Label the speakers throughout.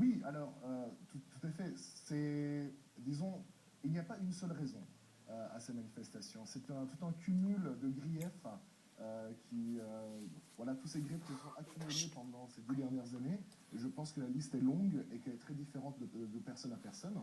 Speaker 1: Oui, alors, tout à fait. Disons, il n'y a pas une seule raison à ces manifestations. C'est tout un cumul de griefs voilà, tous ces griefs qui sont accumulés pendant ces 10 dernières années. Et je pense que la liste est longue et qu'elle est très différente de personne à personne.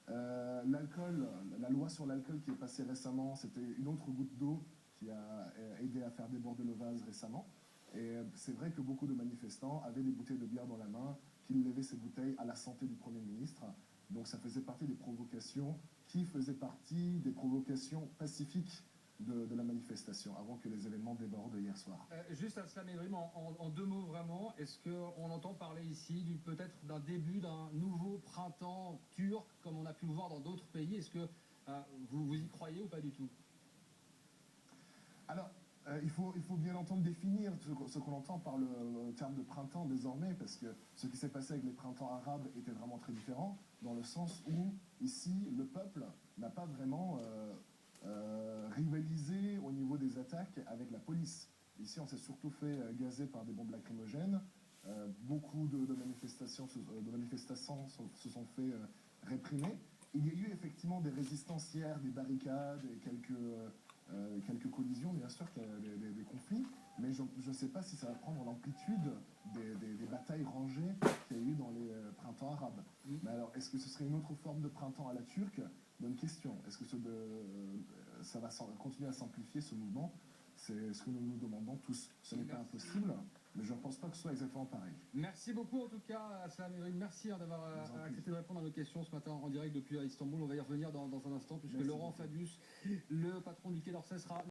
Speaker 1: L'alcool, la loi sur l'alcool qui est passée récemment, c'était une autre goutte d'eau qui a aidé à faire déborder le vase récemment. Et c'est vrai que beaucoup de manifestants avaient des bouteilles de bière dans la main, qu'ils levaient ces bouteilles à la santé du Premier ministre. Donc ça faisait partie des provocations qui faisaient partie des provocations pacifiques de la manifestation, avant que les événements débordent hier soir.
Speaker 2: Juste à cela, mais vraiment, en deux mots vraiment, est-ce qu'on entend parler ici peut-être d'un début d'un nouveau printemps turc, comme on a pu le voir dans d'autres pays? Est-ce que vous y croyez ou pas du tout?
Speaker 1: Alors, il faut bien entendu définir ce qu'on entend par le terme de printemps désormais, parce que ce qui s'est passé avec les printemps arabes était vraiment très différent, dans le sens où, ici, le peuple n'a pas vraiment rivalisé au niveau des attaques avec la police. Ici, on s'est surtout fait gazer par des bombes lacrymogènes. Beaucoup de manifestants se sont fait réprimer. Il y a eu effectivement des résistances hier, des barricades et quelques collisions, bien sûr, des conflits, mais je ne sais pas si ça va prendre l'amplitude des batailles rangées qu'il y a eu dans les printemps arabes. Mais alors, est-ce que ce serait une autre forme de printemps à la turque? Bonne question. Est-ce que ça va continuer à s'amplifier, ce mouvement? C'est ce que nous nous demandons tous. Ce n'est pas impossible, mais je ne pense pas que ce soit exactement pareil.
Speaker 2: Merci beaucoup en tout cas, Salam Evrim. Merci d'avoir accepté de répondre à nos questions ce matin en direct depuis Istanbul. On va y revenir dans un instant, puisque Laurent Fabius, le patron du Quai d'Orsay, sera